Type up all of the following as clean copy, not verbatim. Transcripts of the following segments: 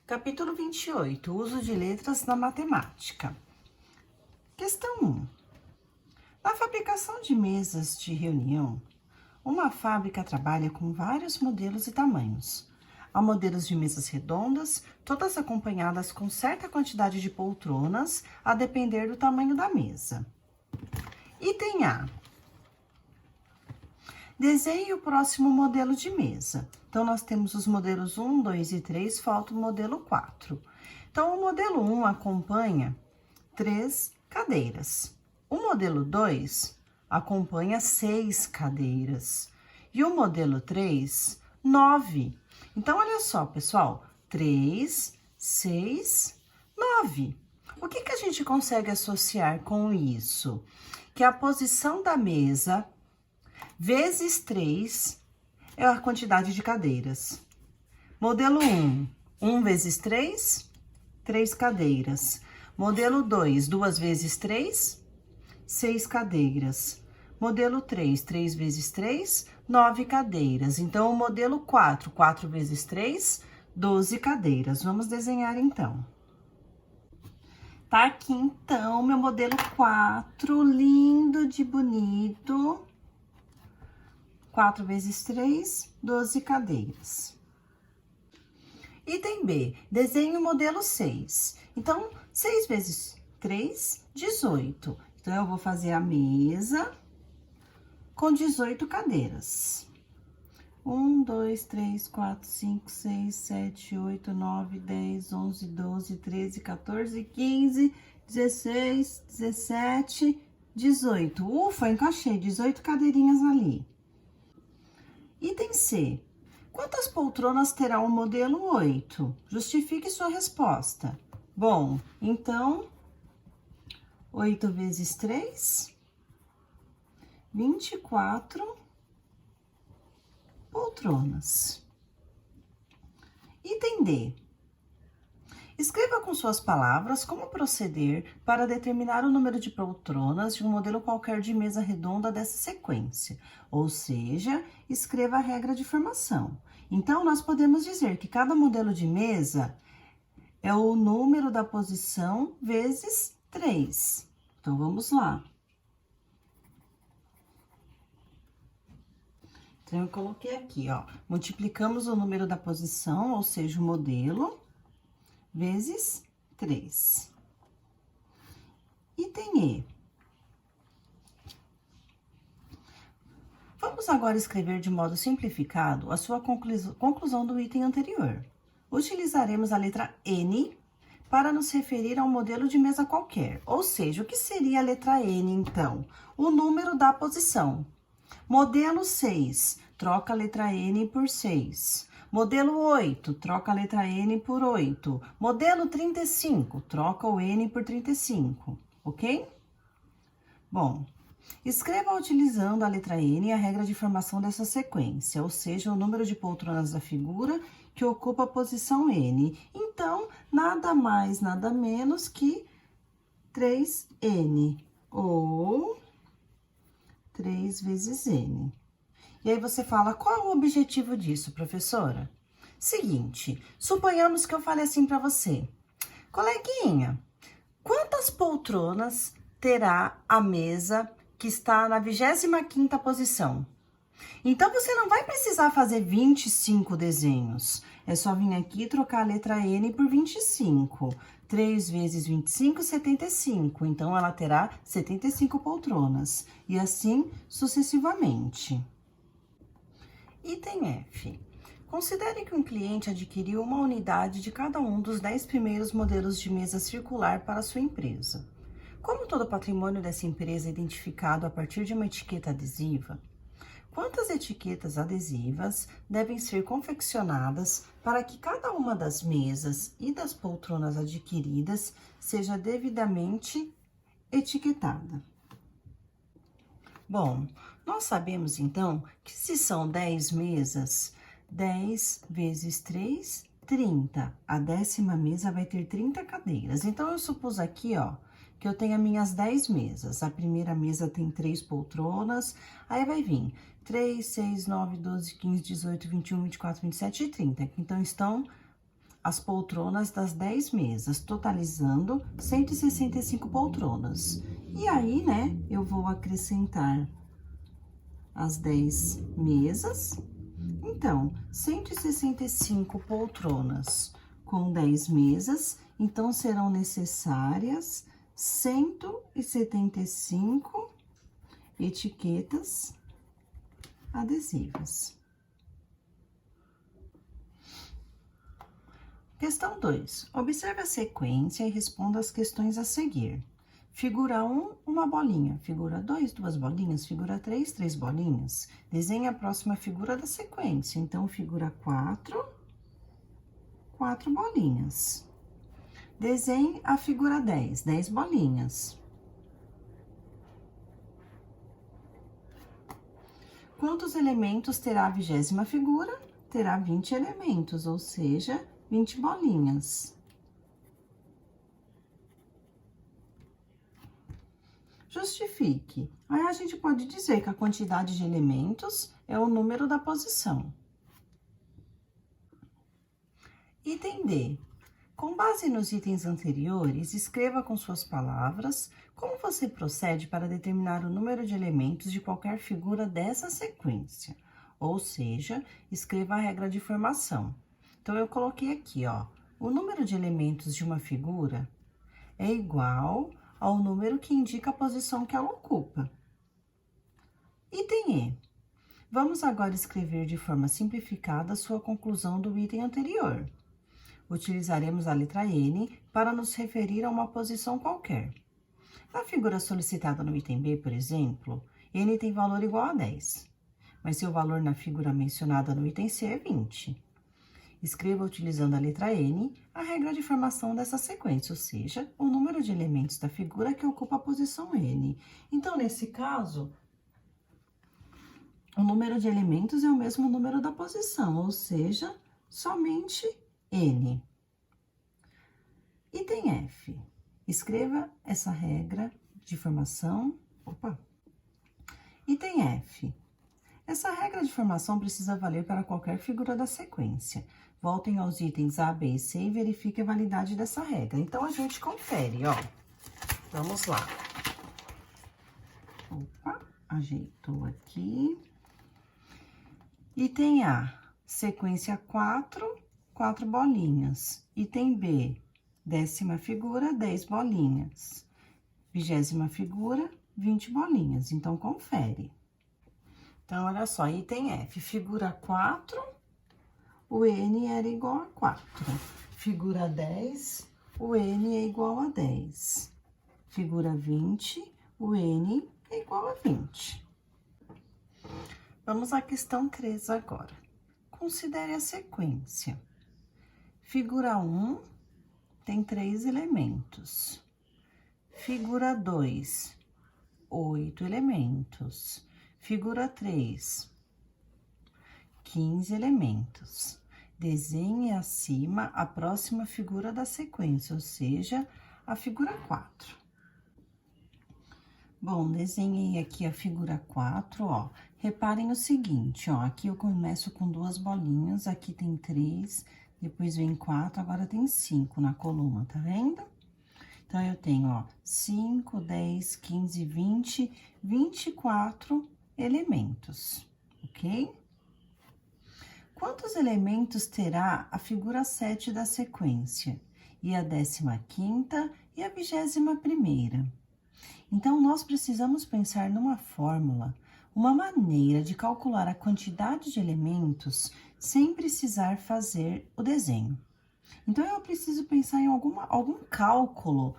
Capítulo 28, uso de letras na matemática. Questão 1. Na fabricação de mesas de reunião, uma fábrica trabalha com vários modelos e tamanhos. Há modelos de mesas redondas, todas acompanhadas com certa quantidade de poltronas, a depender do tamanho da mesa. Item A. Desenhe o próximo modelo de mesa. Então, nós temos os modelos 1, 2 e 3, falta o modelo 4. Então, o modelo 1 acompanha 3 cadeiras. O modelo 2 acompanha 6 cadeiras. E o modelo 3, 9. Então, olha só, pessoal, 3, 6, 9. O que a gente consegue associar com isso? Que a posição da mesa vezes 3 é a quantidade de cadeiras. Modelo 1, 1 vezes 3, 3 cadeiras. Modelo 2, 2 vezes 3, 6 cadeiras. Modelo 3, 3 vezes 3, 9 cadeiras. Então, o modelo 4, 4 vezes 3, 12 cadeiras. Vamos desenhar, então. Tá aqui, então, meu modelo 4, lindo de bonito. 4 vezes 3, 12 cadeiras. Item B, desenhe o modelo 6. Então, 6 vezes 3, 18. Então, eu vou fazer a mesa com 18 cadeiras. 1, 2, 3, 4, 5, 6, 7, 8, 9, 10, 11, 12, 13, 14, 15, 16, 17, 18. Ufa, encaixei 18 cadeirinhas ali. Item C. Quantas poltronas terá o modelo 8? Justifique sua resposta. Bom, então, 8 vezes 3, 24 poltronas. Item D. Escreva com suas palavras como proceder para determinar o número de poltronas de um modelo qualquer de mesa redonda dessa sequência, ou seja, escreva a regra de formação. Então, nós podemos dizer que cada modelo de mesa é o número da posição vezes 3. Então, vamos lá. Então, eu coloquei aqui, ó, multiplicamos o número da posição, ou seja, o modelo, vezes 3. Item E. Vamos agora escrever de modo simplificado a sua conclusão do item anterior. Utilizaremos a letra N para nos referir a um modelo de mesa qualquer. Ou seja, o que seria a letra N, então? O número da posição. Modelo 6, troca a letra N por 6. Modelo 8, troca a letra N por 8. Modelo 35, troca o N por 35, ok? Bom, escreva utilizando a letra N e a regra de formação dessa sequência, ou seja, o número de poltronas da figura que ocupa a posição N. Então, nada mais, nada menos que 3N, ou 3 vezes N. E aí, você fala, qual é o objetivo disso, professora? Seguinte, suponhamos que eu fale assim para você. Coleguinha, quantas poltronas terá a mesa que está na 25ª posição? Então, você não vai precisar fazer 25 desenhos. É só vir aqui e trocar a letra N por 25. 3 vezes 25, 75. Então, ela terá 75 poltronas. E assim, sucessivamente. Item F. Considere que um cliente adquiriu uma unidade de cada um dos 10 primeiros modelos de mesa circular para sua empresa. Como todo o patrimônio dessa empresa é identificado a partir de uma etiqueta adesiva, quantas etiquetas adesivas devem ser confeccionadas para que cada uma das mesas e das poltronas adquiridas seja devidamente etiquetada? Bom, nós sabemos, então, que se são 10 mesas, 10 vezes 3, 30. A 10ª mesa vai ter 30 cadeiras. Então, eu supus aqui, ó, que eu tenho as minhas 10 mesas. A primeira mesa tem 3 poltronas, aí vai vir 3, 6, 9, 12, 15, 18, 21, 24, 27 e 30. Então, estão as poltronas das 10 mesas, totalizando 165 poltronas. E aí, né, eu vou acrescentar as 10 mesas. Então, 165 poltronas com 10 mesas, então serão necessárias 175 etiquetas adesivas. Questão 2. Observe a sequência e responda as questões a seguir. Figura 1, uma bolinha. Figura 2, duas bolinhas. Figura 3, 3 bolinhas. Desenhe a próxima figura da sequência. Então, figura 4, 4 bolinhas. Desenhe a figura 10, 10 bolinhas. Quantos elementos terá a 20ª figura? Terá 20 elementos, ou seja, 20 bolinhas. Justifique. Aí a gente pode dizer que a quantidade de elementos é o número da posição. Item D. Com base nos itens anteriores, escreva com suas palavras como você procede para determinar o número de elementos de qualquer figura dessa sequência. Ou seja, escreva a regra de formação. Então, eu coloquei aqui, ó, o número de elementos de uma figura é igual ao número que indica a posição que ela ocupa. Item E. Vamos agora escrever de forma simplificada a sua conclusão do item anterior. Utilizaremos a letra N para nos referir a uma posição qualquer. Na figura solicitada no item B, por exemplo, N tem valor igual a 10, mas seu valor na figura mencionada no item C é 20. Escreva, utilizando a letra N, a regra de formação dessa sequência, ou seja, o número de elementos da figura que ocupa a posição N. Então, nesse caso, o número de elementos é o mesmo número da posição, ou seja, somente N. Item F. Escreva essa regra de formação. Item F. Essa regra de formação precisa valer para qualquer figura da sequência. Voltem aos itens A, B e C e verifique a validade dessa regra. Então, a gente confere, ó. Vamos lá. Ajeitou aqui. Item A, sequência 4, 4 bolinhas. Item B, 10ª figura, 10 bolinhas. 20ª figura, 20 bolinhas. Então, confere. Então, olha só, item F, figura 4, o N era igual a 4. Figura 10, o N é igual a 10. Figura 20, o N é igual a 20. Vamos à questão 3 agora. Considere a sequência. Figura 1 tem 3 elementos. Figura 2, 8 elementos. Figura 3, 15 elementos. Desenhe acima a próxima figura da sequência, ou seja, a figura 4. Bom, desenhei aqui a figura 4, ó. Reparem o seguinte, ó, aqui eu começo com 2 bolinhas, aqui tem 3, depois vem 4, agora tem 5 na coluna, tá vendo? Então, eu tenho, ó, 5, 10, 15, 20, 24 elementos, ok? Quantos elementos terá a figura 7 da sequência? E a 15ª e a 21ª? Então, nós precisamos pensar numa fórmula, uma maneira de calcular a quantidade de elementos sem precisar fazer o desenho. Então, eu preciso pensar em algum cálculo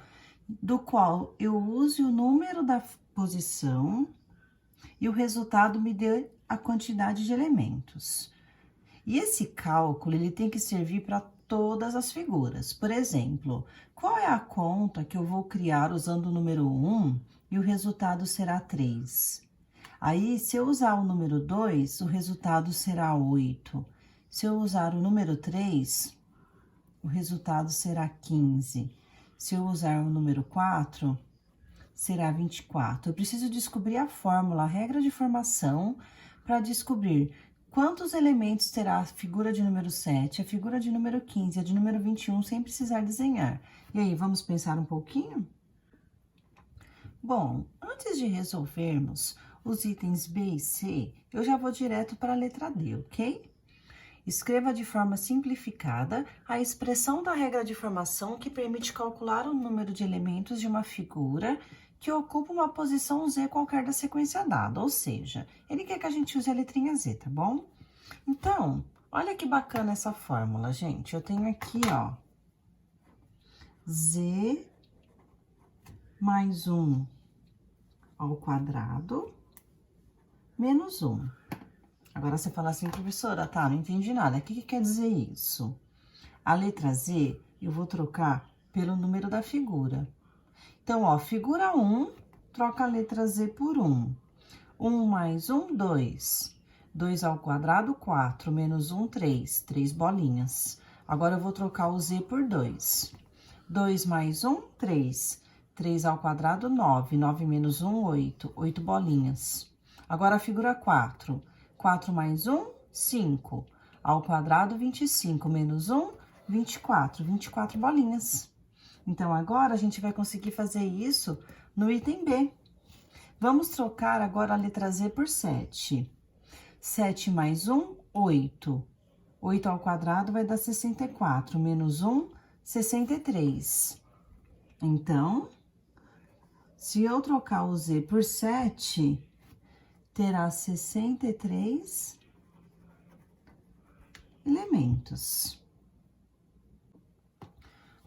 do qual eu use o número da posição e o resultado me dê a quantidade de elementos. E esse cálculo, ele tem que servir para todas as figuras. Por exemplo, qual é a conta que eu vou criar usando o número 1 e o resultado será 3? Aí, se eu usar o número 2, o resultado será 8. Se eu usar o número 3, o resultado será 15. Se eu usar o número 4, será 24. Eu preciso descobrir a fórmula, a regra de formação, para descobrir Quantos elementos terá a figura de número 7, a figura de número 15, a de número 21, sem precisar desenhar? E aí, vamos pensar um pouquinho? Bom, antes de resolvermos os itens B e C, eu já vou direto para a letra D, ok? Escreva de forma simplificada a expressão da regra de formação que permite calcular o número de elementos de uma figura que ocupa uma posição Z qualquer da sequência dada, ou seja, ele quer que a gente use a letrinha Z, tá bom? Então, olha que bacana essa fórmula, gente. Eu tenho aqui, ó, Z mais 1 ao quadrado menos 1. Agora, você fala assim, professora, tá, não entendi nada. O que quer dizer isso? A letra Z, eu vou trocar pelo número da figura. Então, ó, figura 1, troca a letra Z por 1. 1 mais 1, 2. 2 ao quadrado, 4. Menos 1, 3. 3 bolinhas. Agora, eu vou trocar o Z por 2. 2 mais 1, 3. 3 ao quadrado, 9. 9 menos 1, 8. 8 bolinhas. Agora, a figura 4. 4 mais 1, 5. Ao quadrado, 25. Menos 1, 24. 24 bolinhas. Então, agora, a gente vai conseguir fazer isso no item B. Vamos trocar agora a letra Z por 7. 7 mais 1, 8. 8 ao quadrado vai dar 64. Menos 1, 63. Então, se eu trocar o Z por 7... terá 63 elementos.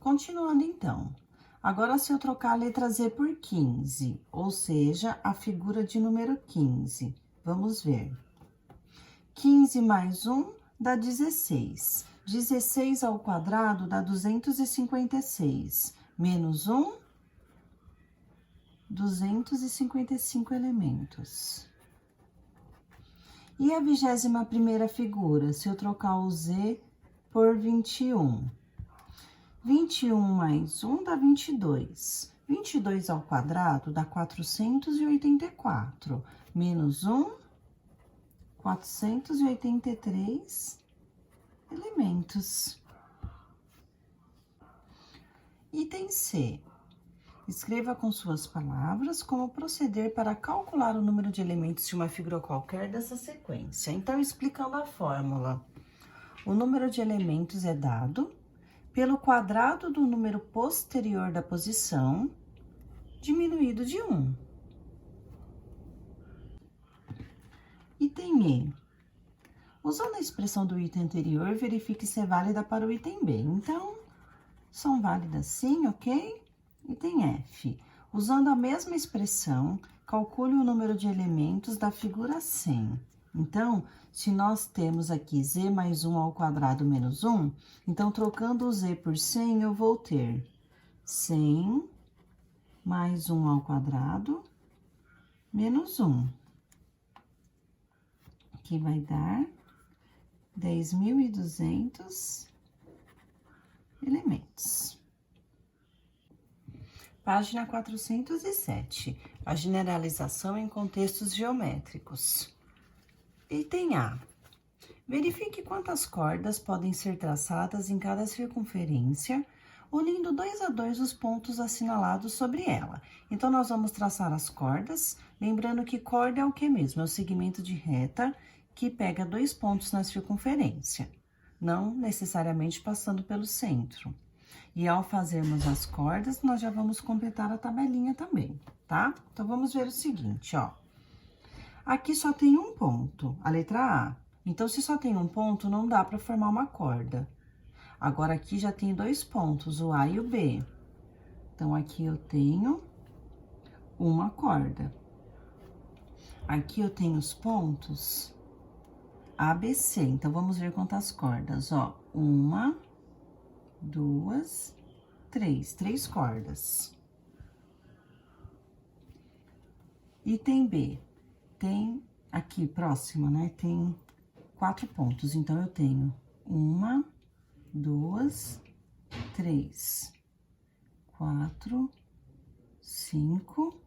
Continuando, então. Agora, se eu trocar a letra Z por 15, ou seja, a figura de número 15. Vamos ver. 15 mais 1 dá 16. 16 ao quadrado dá 256. Menos 1, 255 elementos. E a 21ª figura, se eu trocar o Z por 21? 21 mais 1 dá 22. 22 ao quadrado dá 484. Menos 1, 483 elementos. Item C. Escreva com suas palavras como proceder para calcular o número de elementos de uma figura qualquer dessa sequência. Então, explicando a fórmula. O número de elementos é dado pelo quadrado do número posterior da posição, diminuído de 1. Item E. Usando a expressão do item anterior, verifique se é válida para o item B. Então, são válidas sim, ok? Item F. Usando a mesma expressão, calcule o número de elementos da figura 100. Então, se nós temos aqui Z mais 1 ao quadrado menos 1, então, trocando o Z por 100, eu vou ter 100 mais 1 ao quadrado menos 1. Que vai dar 10.200 elementos. Página 407. A generalização em contextos geométricos. Item A. Verifique quantas cordas podem ser traçadas em cada circunferência, unindo 2 a 2 os pontos assinalados sobre ela. Então, nós vamos traçar as cordas, lembrando que corda é o que mesmo? É o segmento de reta que pega 2 pontos na circunferência, não necessariamente passando pelo centro. E ao fazermos as cordas, nós já vamos completar a tabelinha também, tá? Então, vamos ver o seguinte, ó. Aqui só tem um ponto, a letra A. Então, se só tem um ponto, não dá para formar uma corda. Agora, aqui já tem 2 pontos, o A e o B. Então, aqui eu tenho uma corda. Aqui eu tenho os pontos A, B, C. Então, vamos ver quantas cordas, ó. 1, 2, 3. 3 cordas. Item B. Tem aqui, próximo, né? Tem 4 pontos. Então, eu tenho 1, 2, 3, 4, 5,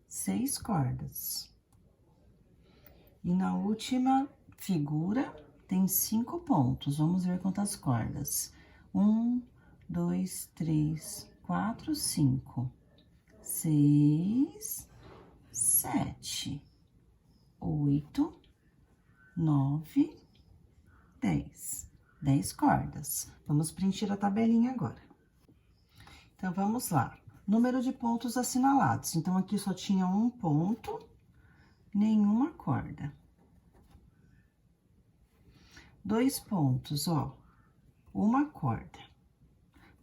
6 cordas. E na última figura tem 5 pontos. Vamos ver quantas cordas. 1, 2, 3, 4, 5, 6, 7, 8, 9, 10. 10 cordas. Vamos preencher a tabelinha agora. Então, vamos lá. Número de pontos assinalados. Então, aqui só tinha um ponto, nenhuma corda. 2 pontos, ó, uma corda.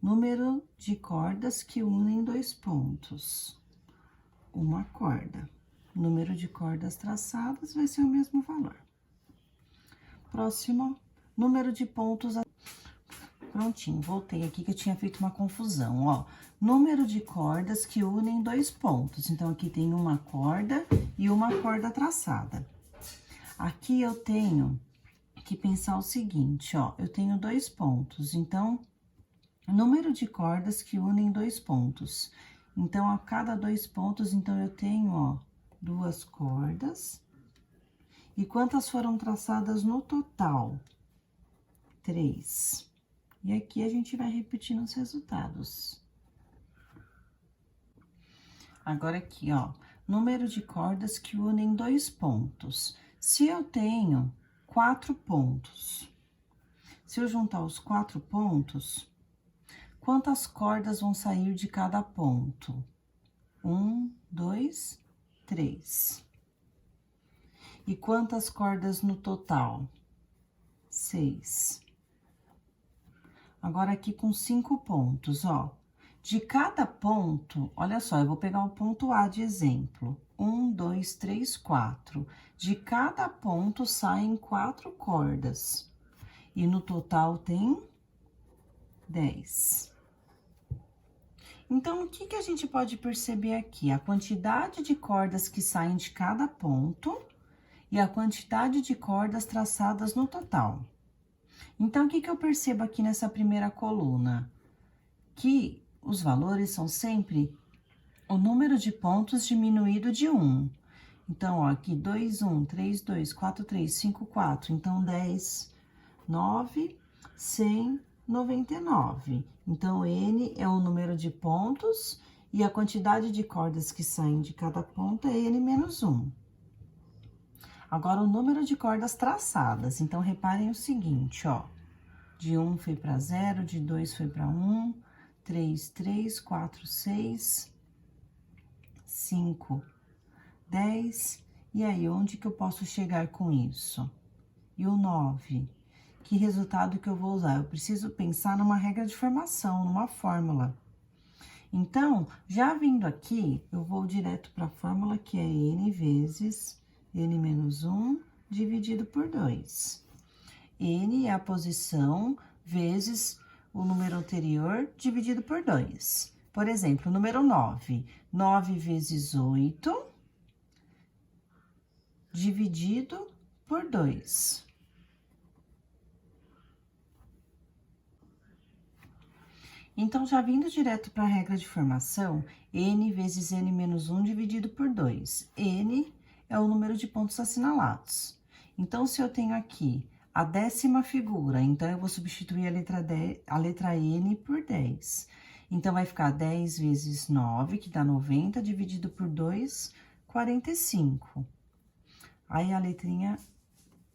Número de cordas que unem 2 pontos, uma corda. Número de cordas traçadas vai ser o mesmo valor. Próximo, número de pontos. Prontinho, voltei aqui que eu tinha feito uma confusão, ó. Número de cordas que unem 2 pontos. Então, aqui tem uma corda e uma corda traçada. Aqui eu tenho que pensar o seguinte, ó. Eu tenho 2 pontos, então, número de cordas que unem 2 pontos. Então, a cada 2 pontos, então, eu tenho, ó, 2 cordas. E quantas foram traçadas no total? 3. E aqui a gente vai repetindo os resultados. Agora aqui, ó, número de cordas que unem 2 pontos. Se eu tenho 4 pontos, se eu juntar os 4 pontos, quantas cordas vão sair de cada ponto? 1, 2, 3. E quantas cordas no total? 6. Agora, aqui com 5 pontos, ó. De cada ponto, olha só, eu vou pegar o ponto A de exemplo. 1, 2, 3, 4. De cada ponto saem 4 cordas. E no total tem 10. Então, o que a gente pode perceber aqui? A quantidade de cordas que saem de cada ponto e a quantidade de cordas traçadas no total. Então, o que eu percebo aqui nessa primeira coluna? Que os valores são sempre o número de pontos diminuído de 1. Então, ó, aqui 2, 1, 3, 2, 4, 3, 5, 4. Então, 10, 9, 100, 99. Então, N é o número de pontos e a quantidade de cordas que saem de cada ponto é N menos 1. Agora, o número de cordas traçadas. Então, reparem o seguinte, ó. De 1 foi para 0, de 2 foi para 1, 3, 3, 4, 6, 5, 10. E aí, onde que eu posso chegar com isso? E o 9? Que resultado que eu vou usar? Eu preciso pensar numa regra de formação, numa fórmula. Então, já vindo aqui, eu vou direto para a fórmula que é N vezes N menos 1 dividido por 2. N é a posição vezes o número anterior dividido por 2. Por exemplo, número 9. 9 vezes 8 dividido por 2. Então, já vindo direto para a regra de formação, N vezes N menos 1 dividido por 2. N é o número de pontos assinalados. Então, se eu tenho aqui a 10ª figura, então, eu vou substituir a letra N por 10. Então, vai ficar 10 vezes 9, que dá 90, dividido por 2, 45. Aí, a letrinha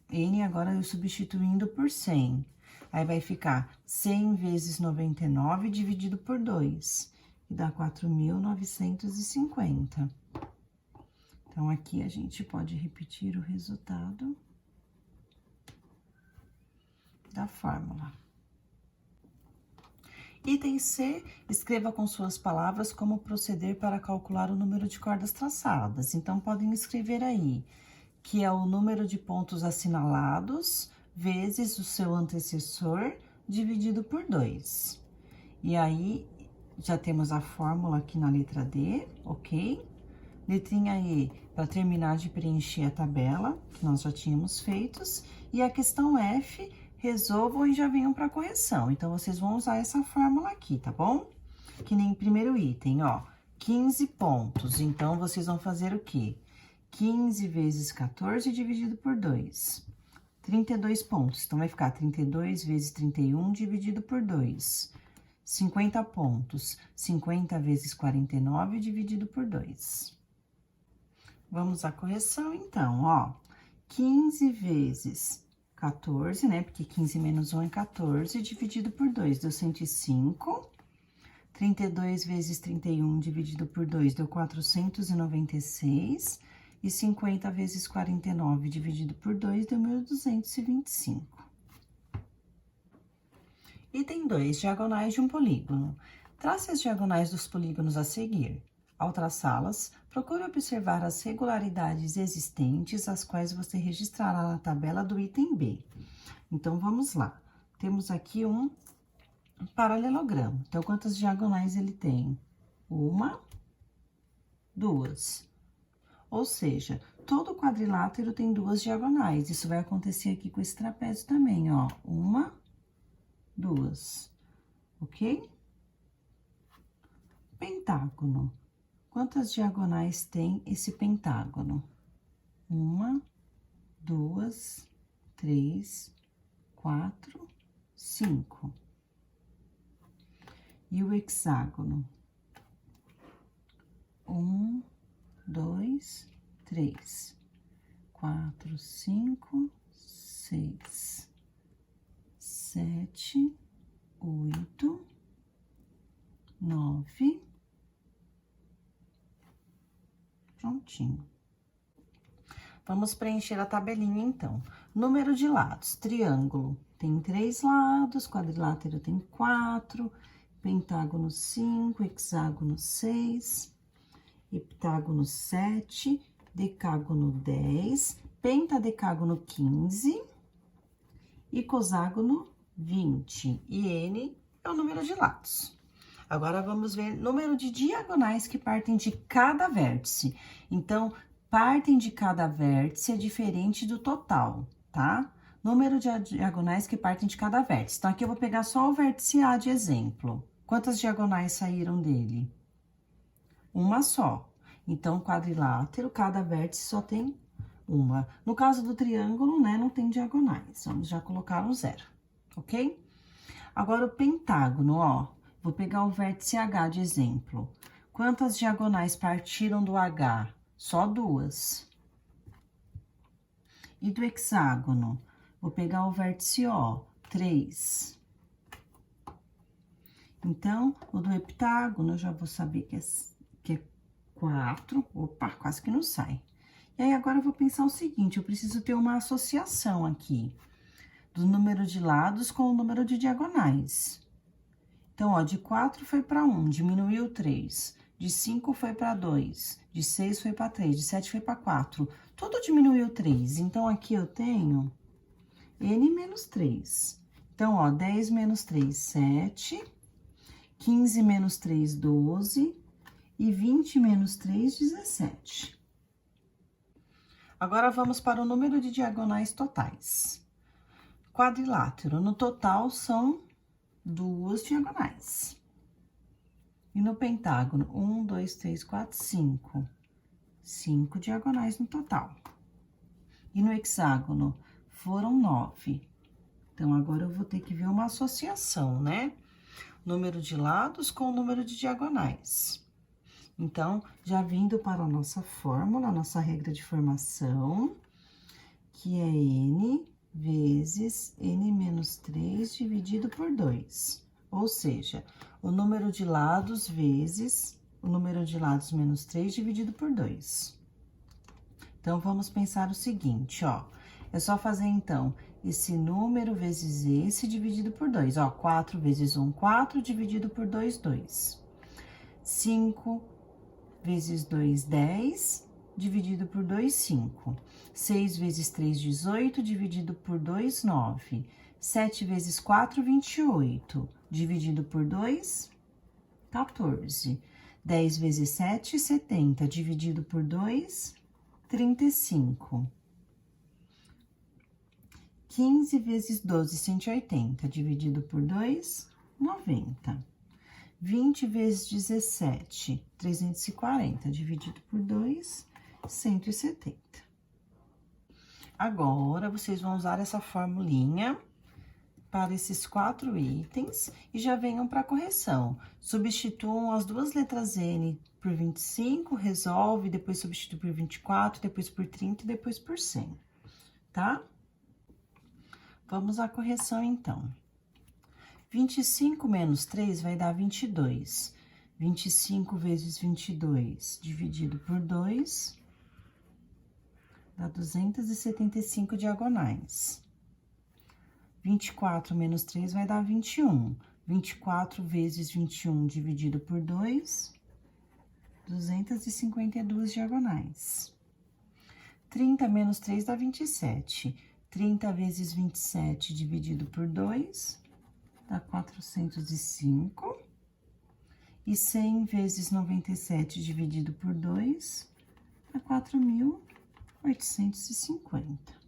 N, agora, eu substituindo por 100. Aí, vai ficar 100 vezes 99, dividido por 2, que dá 4.950. Então, aqui, a gente pode repetir o resultado da fórmula. Item C, escreva com suas palavras como proceder para calcular o número de cordas traçadas. Então, podem escrever aí, que é o número de pontos assinalados vezes o seu antecessor dividido por 2. E aí, já temos a fórmula aqui na letra D, ok? Letrinha E, para terminar de preencher a tabela, que nós já tínhamos feitos. E a questão F, resolvam e já venham para correção. Então, vocês vão usar essa fórmula aqui, tá bom? Que nem primeiro item, ó, 15 pontos. Então, vocês vão fazer o quê? 15 vezes 14 dividido por 2. 32 pontos. Então, vai ficar 32 vezes 31 dividido por 2. 50 pontos. 50 vezes 49 dividido por 2. Vamos à correção, então, ó. 15 vezes 14, né? Porque 15 menos 1 é 14, dividido por 2, deu 105. 32 vezes 31 dividido por 2 deu 496. E 50 vezes 49 dividido por 2 deu 1.225. Item 2, diagonais de um polígono. Trace as diagonais dos polígonos a seguir. Ao traçá-las, procure observar as regularidades existentes, as quais você registrará na tabela do item B. Então, vamos lá. Temos aqui um paralelogramo. Então, quantas diagonais ele tem? 1, 2. Ou seja, todo quadrilátero tem 2 diagonais. Isso vai acontecer aqui com esse trapézio também, ó. 1, 2. Ok? Pentágono. Quantas diagonais tem esse pentágono? 1, 2, 3, 4, 5. E o hexágono? 1, 2, 3, 4, 5, 6, 7, 8, 9. Prontinho. Vamos preencher a tabelinha, então. Número de lados. Triângulo tem 3 lados, quadrilátero tem 4, pentágono 5, hexágono 6, heptágono 7, decágono 10, pentadecágono 15 e coságono 20. E N é o número de lados. Agora, vamos ver número de diagonais que partem de cada vértice. Então, partem de cada vértice é diferente do total, tá? Número de diagonais que partem de cada vértice. Então, aqui eu vou pegar só o vértice A de exemplo. Quantas diagonais saíram dele? Uma só. Então, quadrilátero, cada vértice só tem uma. No caso do triângulo, né, não tem diagonais. Vamos já colocar um 0, ok? Agora, o pentágono, ó. Vou pegar o vértice H de exemplo. Quantas diagonais partiram do H? Só 2. E do hexágono? Vou pegar o vértice O, 3. Então, o do heptágono, eu já vou saber que é 4. Opa, quase que não sai. E aí, agora eu vou pensar o seguinte, eu preciso ter uma associação aqui do número de lados com o número de diagonais. Então, ó, de 4 foi para 1, diminuiu 3. De 5 foi para 2. De 6 foi para 3. De 7 foi para 4. Tudo diminuiu 3. Então, aqui eu tenho N menos 3. Então, ó, 10 menos 3, 7. 15 menos 3, 12. E 20 menos 3, 17. Agora, vamos para o número de diagonais totais. Quadrilátero, no total, são 2 diagonais. E no pentágono, 1, 2, 3, 4, 5. 5 diagonais no total. E no hexágono, foram 9. Então, agora eu vou ter que ver uma associação, né? Número de lados com o número de diagonais. Então, já vindo para a nossa fórmula, a nossa regra de formação, que é N vezes N menos 3 dividido por 2. Ou seja, o número de lados vezes o número de lados menos 3 dividido por 2. Então, vamos pensar o seguinte, ó. É só fazer, então, esse número vezes esse dividido por 2. Ó, 4 vezes 1, 4, dividido por 2, 2. 5 vezes 2, 10, dividido por 2, 5. 6 vezes 3, 18, dividido por 2, 9. 7 vezes 4, 28, dividido por 2, 14. 10 vezes 7, 70, dividido por 2, 35. 15 vezes 12, 180, dividido por 2, 90. 20 vezes 17, 340, dividido por 2, 170. Agora, vocês vão usar essa formulinha para esses 4 itens e já venham para a correção. Substituam as duas letras N por 25, resolve, depois substitui por 24, depois por 30 e depois por 100, tá? Vamos à correção, então. 25 menos 3 vai dar 22. 25 vezes 22 dividido por 2 dá 275 diagonais. 24 menos 3 vai dar 21. 24 vezes 21 dividido por 2, 252 diagonais. 30 menos 3 dá 27. 30 vezes 27 dividido por 2, dá 405. E 100 vezes 97 dividido por 2, dá 4.850.